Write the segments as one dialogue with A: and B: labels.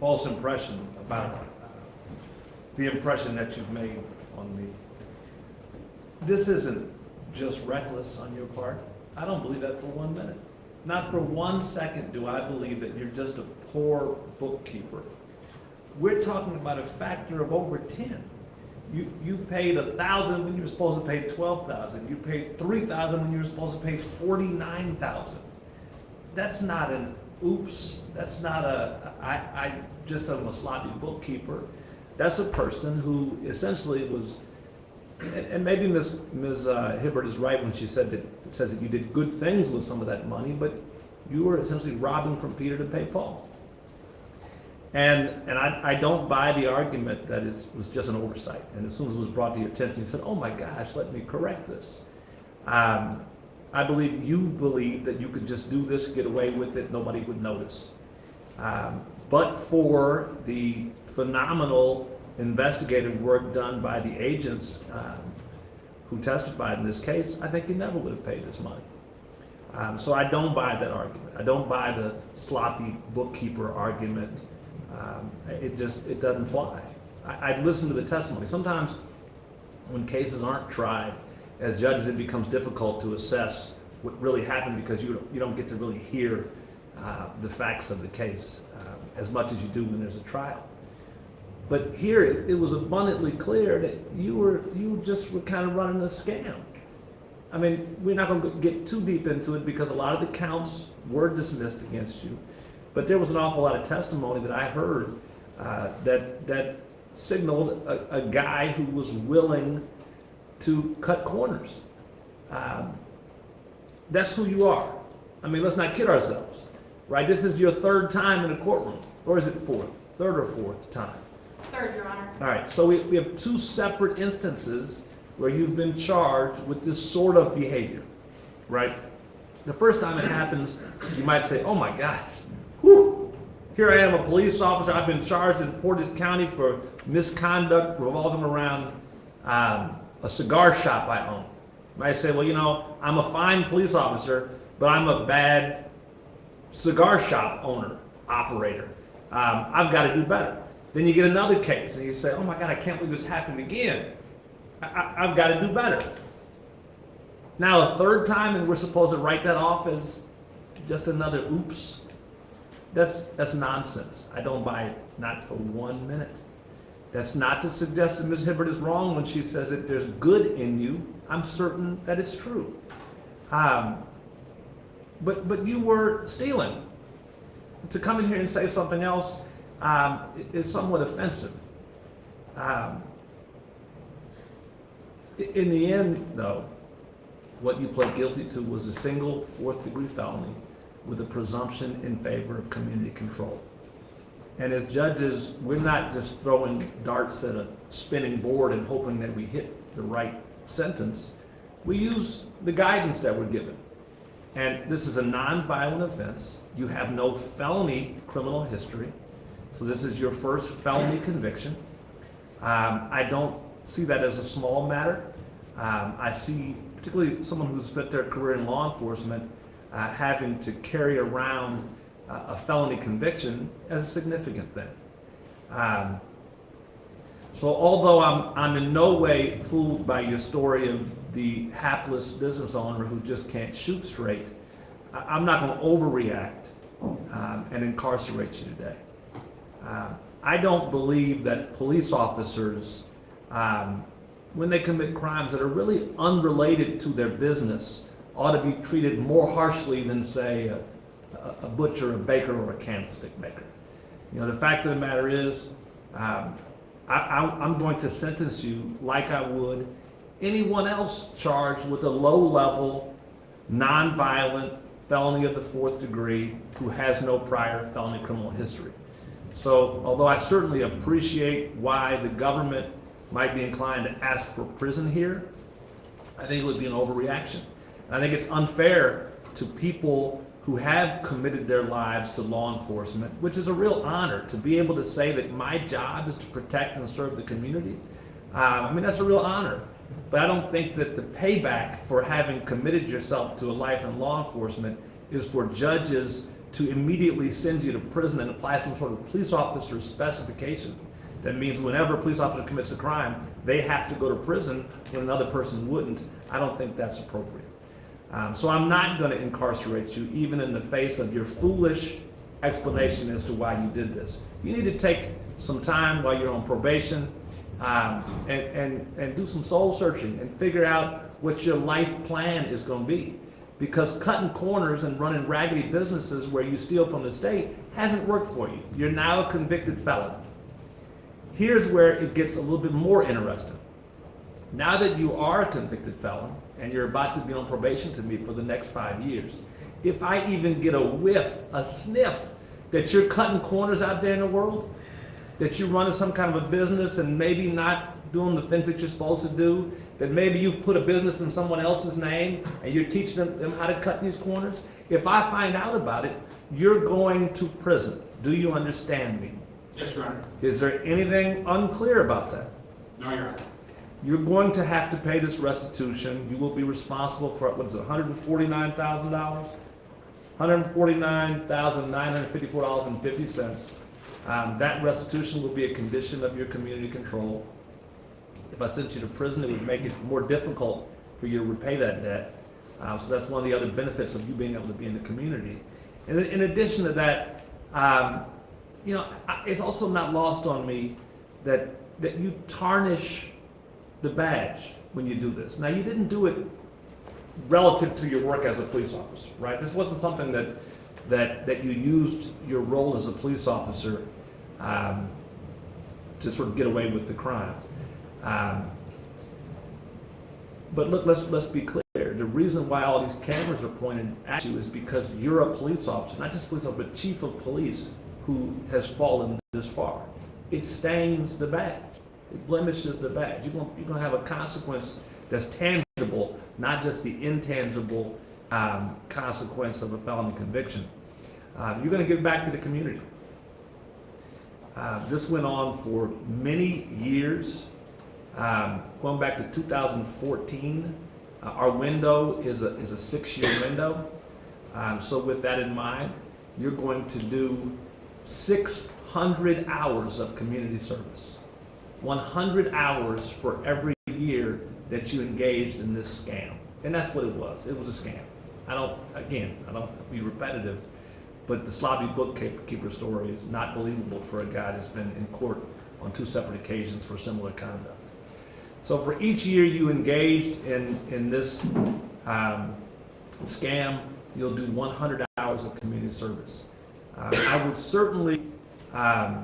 A: false impression about the impression that you've made on me. This isn't just reckless on your part. I don't believe that for 1 minute. Not for 1 second do I believe that you're just a poor bookkeeper. We're talking about a factor of over 10. You paid $1,000 when you were supposed to pay $12,000. You paid $3,000 when you were supposed to pay $49,000. That's not an oops. That's not I just am a sloppy bookkeeper. That's a person who essentially was, and maybe Ms. Hibbert is right when she says that you did good things with some of that money, but you were essentially robbing from Peter to pay Paul. And I don't buy the argument that it was just an oversight. And as soon as it was brought to your attention, you said, oh my gosh, let me correct this. I believe you believe that you could just do this, get away with it, nobody would notice. But for the phenomenal investigative work done by the agents who testified in this case, I think you never would have paid this money. So I don't buy that argument. I don't buy the sloppy bookkeeper argument. It doesn't fly. I'd listen to the testimony. Sometimes when cases aren't tried, as judges, it becomes difficult to assess what really happened because you don't get to really hear the facts of the case as much as you do when there's a trial. But here it was abundantly clear that you just were kind of running a scam. I mean, we're not going to get too deep into it because a lot of the counts were dismissed against you. But there was an awful lot of testimony that I heard that signaled a guy who was willing to cut corners. That's who you are. I mean, let's not kid ourselves, right? This is your third time in a courtroom, or is it fourth? Third or fourth time?
B: Third, Your Honor.
A: All right, so we have two separate instances where you've been charged with this sort of behavior, right? The first time it happens, you might say, oh my gosh, whew, here I am, a police officer. I've been charged in Portage County for misconduct revolving around a cigar shop I own. You might say, well, you know, I'm a fine police officer, but I'm a bad cigar shop owner, operator. I've got to do better. Then you get another case and you say, oh my God, I can't believe this happened again. I've got to do better. Now a third time and we're supposed to write that off as just another oops. That's nonsense. I don't buy it, not for 1 minute. That's not to suggest that Ms. Hibbert is wrong when she says that there's good in you. I'm certain that it's true. But you were stealing. To come in here and say something else is somewhat offensive. In the end, though, what you pled guilty to was a single fourth-degree felony with a presumption in favor of community control. And as judges, we're not just throwing darts at a spinning board and hoping that we hit the right sentence. We use the guidance that we're given. And this is a non-violent offense. You have no felony criminal history. So this is your first felony conviction. I don't see that as a small matter. I see particularly someone who's spent their career in law enforcement having to carry around a felony conviction as a significant thing. So although I'm in no way fooled by your story of the hapless business owner who just can't shoot straight, I'm not going to overreact and incarcerate you today. I don't believe that police officers, when they commit crimes that are really unrelated to their business, ought to be treated more harshly than, say, a butcher, a baker, or a candlestick maker. You know, the fact of the matter is, I'm going to sentence you like I would anyone else charged with a low-level, non-violent felony of the fourth degree who has no prior felony criminal history. So, although I certainly appreciate why the government might be inclined to ask for prison here, I think it would be an overreaction. I think it's unfair to people who have committed their lives to law enforcement, which is a real honor to be able to say that my job is to protect and serve the community. I mean, that's a real honor. But I don't think that the payback for having committed yourself to a life in law enforcement is for judges to immediately send you to prison and apply some sort of police officer specification that means whenever a police officer commits a crime, they have to go to prison when another person wouldn't. I don't think that's appropriate. So I'm not going to incarcerate you, even in the face of your foolish explanation as to why you did this. You need to take some time while you're on probation and do some soul searching and figure out what your life plan is going to be. Because cutting corners and running raggedy businesses where you steal from the state hasn't worked for you. You're now a convicted felon. Here's where it gets a little bit more interesting. Now that you are a convicted felon and you're about to be on probation to me for the next 5 years, if I even get a whiff, a sniff, that you're cutting corners out there in the world, that you're running some kind of a business and maybe not doing the things that you're supposed to do, that maybe you've put a business in someone else's name and you're teaching them how to cut these corners, if I find out about it, you're going to prison. Do you understand me?
B: Yes, Your Honor.
A: Is there anything unclear about that?
B: No, Your Honor.
A: You're going to have to pay this restitution. You will be responsible for, what is it, $149,000? $149,954.50. That restitution will be a condition of your community control. If I sent you to prison, it would make it more difficult for you to repay that debt. So that's one of the other benefits of you being able to be in the community. And in addition to that, it's also not lost on me that you tarnish the badge when you do this. Now, you didn't do it relative to your work as a police officer, right? This wasn't something that you used your role as a police officer to sort of get away with the crime. But look, let's be clear. The reason why all these cameras are pointed at you is because you're a police officer, not just a police officer, but chief of police who has fallen this far. It stains the badge. It blemishes the badge. You're going to have a consequence that's tangible, not just the intangible consequence of a felony conviction. You're going to give back to the community. This went on for many years. Going back to 2014, our window is a 6-year window. So with that in mind, you're going to do 600 hours of community service. 100 hours for every year that you engaged in this scam. And that's what it was. It was a scam. I don't be repetitive, but the sloppy bookkeeper story is not believable for a guy that's been in court on 2 separate occasions for similar conduct. So for each year you engaged in this scam, you'll do 100 hours of community service. I would certainly, I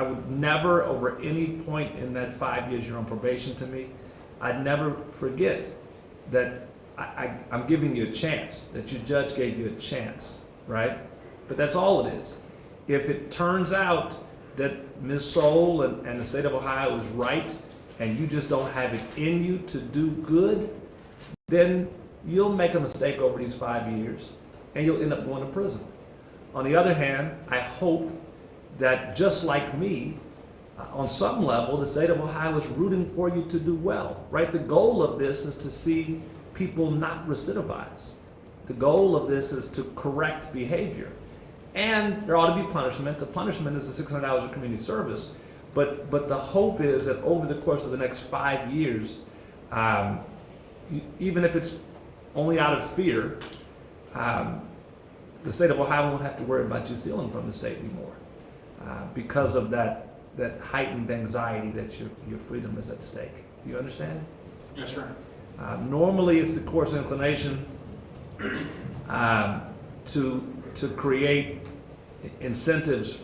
A: would never, over any point in that 5 years you're on probation to me, I'd never forget that I'm giving you a chance, that your judge gave you a chance, right? But that's all it is. If it turns out that Ms. Soul and the state of Ohio is right, and you just don't have it in you to do good, then you'll make a mistake over these 5 years, and you'll end up going to prison. On the other hand, I hope that just like me, on some level, the state of Ohio is rooting for you to do well, right? The goal of this is to see people not recidivize. The goal of this is to correct behavior. And there ought to be punishment. The punishment is the 600 hours of community service. But the hope is that over the course of the next 5 years, even if it's only out of fear, the state of Ohio won't have to worry about you stealing from the state anymore because of that heightened anxiety that your freedom is at stake. Do you understand?
B: Yes, sir.
A: Normally, it's the court's inclination to create incentives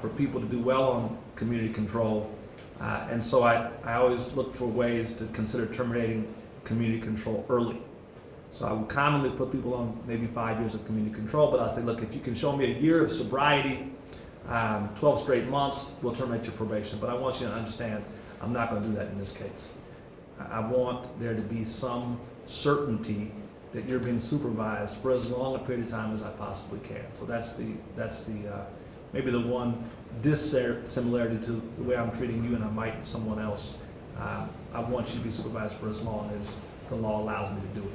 A: for people to do well on community control, and so I always look for ways to consider terminating community control early. So I would commonly put people on maybe 5 years of community control, but I'll say, look, if you can show me a year of sobriety, 12 straight months, we'll terminate your probation. But I want you to understand, I'm not going to do that in this case. I want there to be some certainty that you're being supervised for as long a period of time as I possibly can. So that's maybe the one dissimilarity to the way I'm treating you and I might someone else. I want you to be supervised for as long as the law allows me to do it,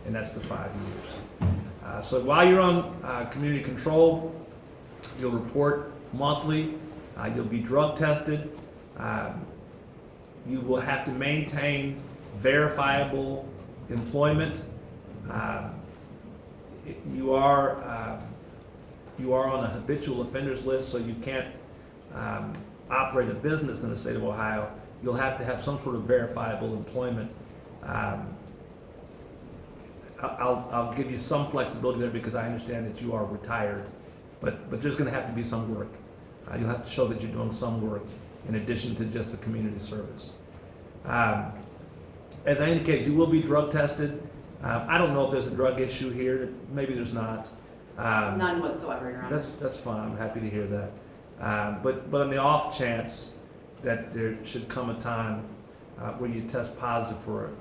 A: and that's the 5 years. So while you're on community control, you'll report monthly, you'll be drug tested, you will have to maintain verifiable employment. You are on a habitual offenders list, so you can't operate a business in the state of Ohio. You'll have to have some sort of verifiable employment. I'll give you some flexibility there because I understand that you are retired, but there's going to have to be some work. You'll have to show that you're doing some work in addition to just the community service. As I indicated, you will be drug tested. I don't know if there's a drug issue here. Maybe there's not.
C: None whatsoever, Your Honor.
A: That's fine. I'm happy to hear that. But on the off chance that there should come a time where you test positive for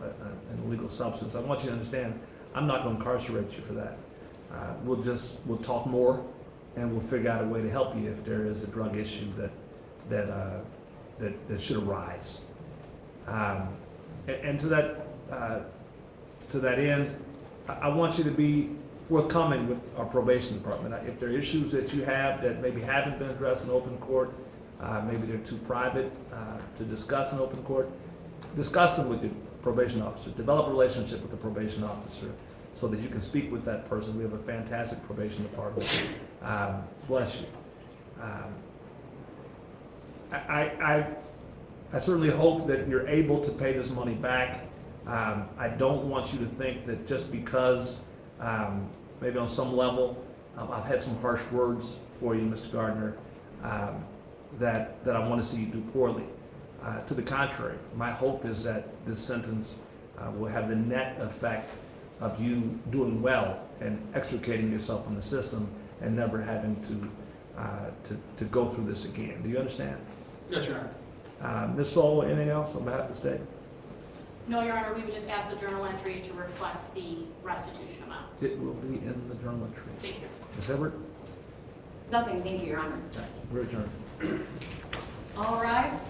A: an illegal substance, I want you to understand, I'm not going to incarcerate you for that. We'll talk more, and we'll figure out a way to help you if there is a drug issue that should arise. And to that end, I want you to be forthcoming with our probation department. If there are issues that you have that maybe haven't been addressed in open court, maybe they're too private to discuss in open court, discuss them with your probation officer. Develop a relationship with the probation officer so that you can speak with that person. We have a fantastic probation department. Bless you. I certainly hope that you're able to pay this money back. I don't want you to think that just because maybe on some level I've had some harsh words for you, Mr. Gardner, that I want to see you do poorly. To the contrary, my hope is that this sentence will have the net effect of you doing well and extricating yourself from the system and never having to go through this again. Do you understand?
B: Yes, Your Honor.
A: Ms. Soul, anything else on behalf of the state?
D: No, Your Honor, we would just ask the journal entry to reflect the restitution amount.
A: It will be in the journal entry.
D: Thank you.
A: Ms. Everett?
C: Nothing, thank you, Your Honor.
A: We're adjourned.
C: All rise.